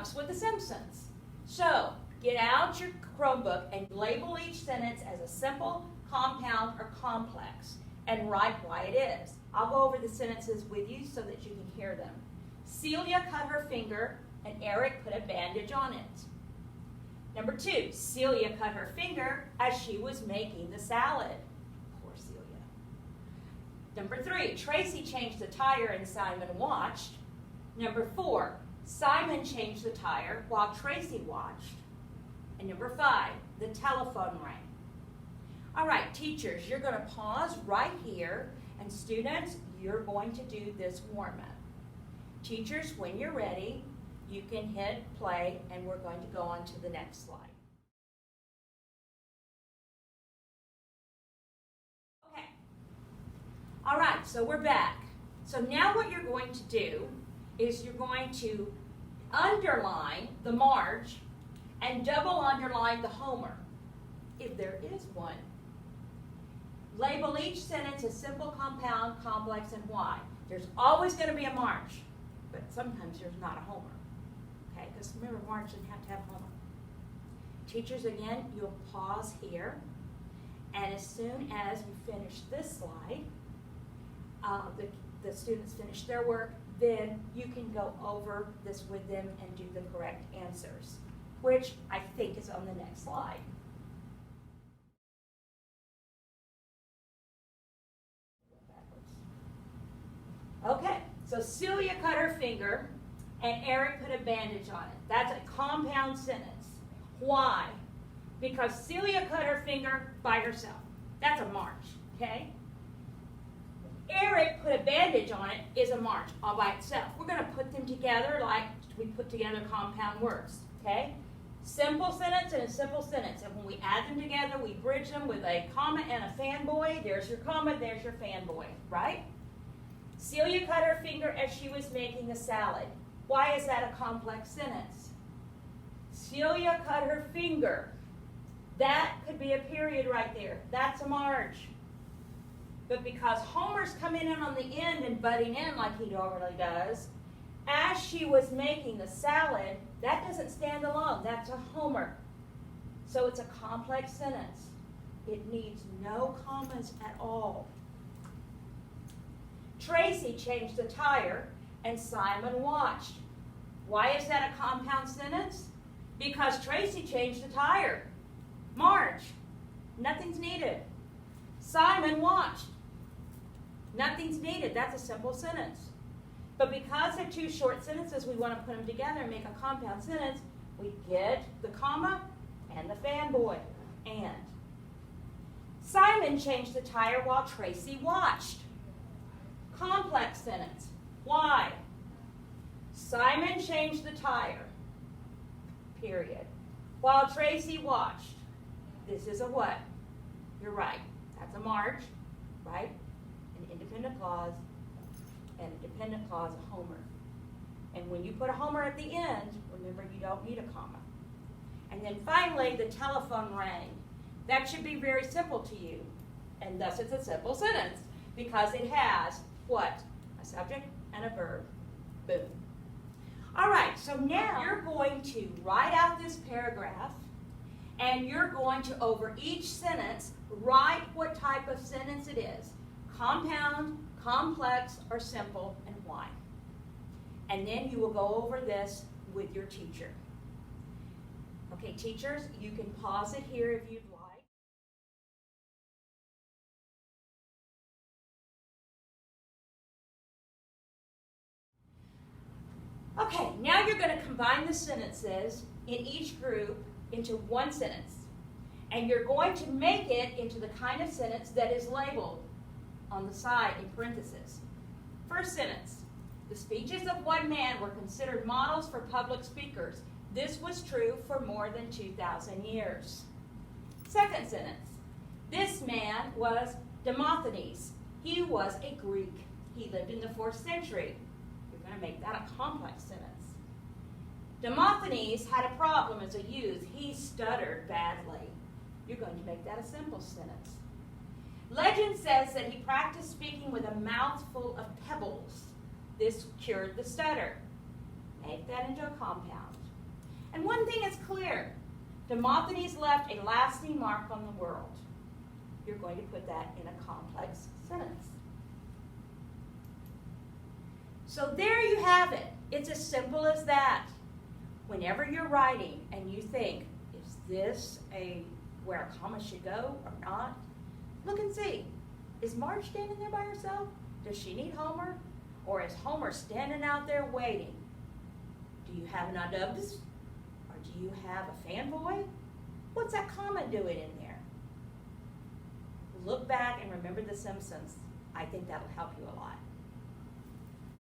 grown-ups with the Simpsons. So, get out your Chromebook and label each sentence as a simple, compound, or complex, and write why it is. I'll go over the sentences with you so that you can hear them. Celia cut her finger, and Eric put a bandage on it. Number 2, Celia cut her finger as she was making the salad. Poor Celia. Number 3, Tracy changed the tire and Simon watched. Number 4, Simon changed the tire while Tracy watched. And number 5, the telephone rang. All right, teachers, you're going to pause right here, and students, you're going to do this warm-up. Teachers, when you're ready, you can hit play, and we're going to go on to the next slide. Okay. All right, so we're back. So now what you're going to do is you're going to underline the Marge and double underline the Homer, if there is one. Label each sentence as simple, compound, complex, and why. There's always going to be a Marge, but sometimes there's not a Homer. Okay, because remember, Marge didn't have to have Homer. Teachers, again, you'll pause here, and as soon as you finish this slide, the students finish their work, then you can go over this with them and do the correct answers, which I think is on the next slide. Okay, so Celia cut her finger and Eric put a bandage on it. That's a compound sentence. Why? Because Celia cut her finger by herself. That's a Marge, okay? Eric put a bandage on it is a Marge all by itself. We're going to put them together like we put together compound words, okay? Simple sentence and a simple sentence. And when we add them together, we bridge them with a comma and a fanboy. There's your comma, there's your fanboy, right? Celia cut her finger as she was making a salad. Why is that a complex sentence? Celia cut her finger. That could be a period right there. That's a Marge. But because Homer's coming in on the end and butting in like he normally does, as she was making the salad, that doesn't stand alone. That's a Homer. So it's a complex sentence. It needs no commas at all. Tracy changed the tire and Simon watched. Why is that a compound sentence? Because Tracy changed the tire. Marge, nothing's needed. Simon watched. Nothing's needed. That's a simple sentence. But because they're two short sentences, we want to put them together and make a compound sentence. We get the comma and the fanboy. And Simon changed the tire while Tracy watched. Complex sentence. Why? Simon changed the tire, period, while Tracy watched. This is a what? You're right. That's a Marge, right? An independent clause, and a dependent clause, a Homer. And when you put a Homer at the end, remember you don't need a comma. And then finally, the telephone rang. That should be very simple to you, and thus it's a simple sentence because it has what? A subject and a verb. Boom. All right, so now you're going to write out this paragraph, and you're going to, over each sentence, write what type of sentence it is. Compound, complex, or simple, and why. And then you will go over this with your teacher. Okay, teachers, you can pause it here if you'd like. Okay, now you're going to combine the sentences in each group into one sentence. And you're going to make it into the kind of sentence that is labeled on the side in parentheses. First sentence, the speeches of one man were considered models for public speakers. This was true for more than 2,000 years. Second sentence, this man was Demosthenes. He was a Greek. He lived in the 4th century. You're going to make that a complex sentence. Demosthenes had a problem as a youth. He stuttered badly. You're going to make that a simple sentence. Legend says that he practiced speaking with a mouthful of pebbles. This cured the stutter. Make that into a compound. And one thing is clear. Demosthenes left a lasting mark on the world. You're going to put that in a complex sentence. So there you have it. It's as simple as that. Whenever you're writing and you think, is this where a comma should go or not? Look and see. Is Marge standing there by herself? Does she need Homer? Or is Homer standing out there waiting? Do you have an adubs? Or do you have a fanboy? What's that comma doing in there? Look back and remember The Simpsons. I think that'll help you a lot.